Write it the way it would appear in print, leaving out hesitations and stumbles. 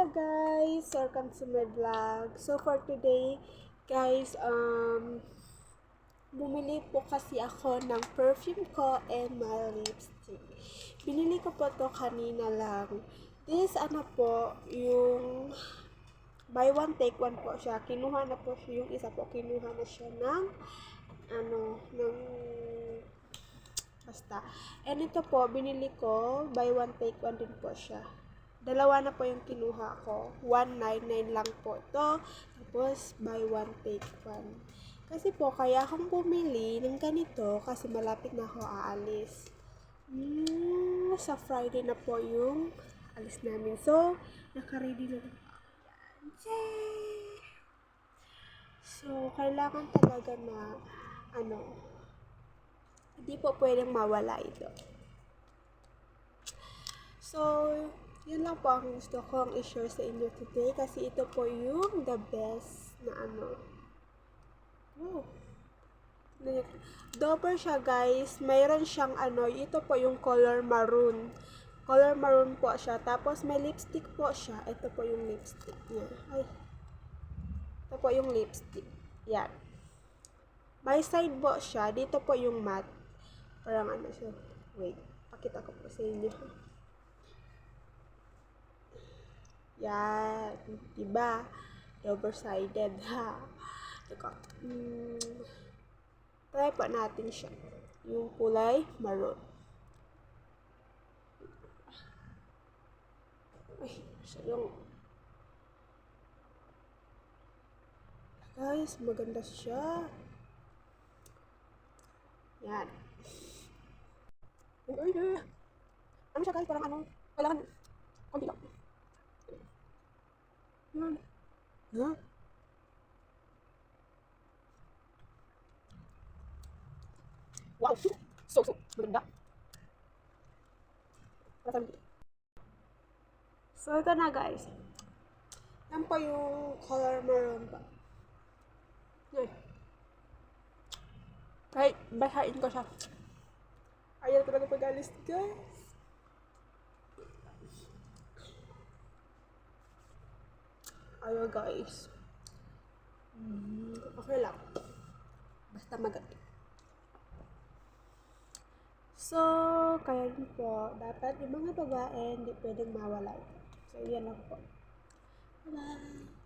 Hello guys! Welcome to my vlog. So for today, guys, bumili po kasi ako ng perfume ko and my lipstick. Binili ko po to kanina lang. This yung buy one take one po siya. Kinuha na po siya yung isa po. Kinuha na siya ng basta. And ito po, binili ko, buy one take one din po siya. Dalawa na po yung kinuha ko. 199 lang po ito. Tapos, buy one, take one. Kasi po, kaya akong bumili ng ganito kasi malapit na ako aalis. Sa Friday na po yung alis namin. So, naka-ready na lang. So, kailangan talaga na, hindi po pwedeng mawala ito. So, yun lang po ang gusto kong i-share sa inyo today kasi ito po yung the best na Dober siya guys. Mayroon siyang ito po yung color maroon. Color maroon po siya. Tapos may lipstick po siya. Ito po yung lipstick niya. Ito po yung lipstick. Yan. May side po siya. Dito po yung matte. Parang siya. Wait. Pakita ko po sa inyo. Yan. Diba? Double-sided, ha? Teka. Try po natin siya. Yung kulay maroon. Ay, siya yung... Guys, maganda siya. Yan. Ano siya guys? Parang kailangan konti lang. Yan. Huh? Wow! So, maganda. So, ito na guys. Yan po yung color maroon pa. Yan. Kahit basahin ko siya. Ayaw talaga pag-alis guys. Ayaw guys. Okay lang. Basta maganda. So, kaya din po, dapat yung mga babae hindi pwedeng mawala. So, yan lang po. Bye-bye!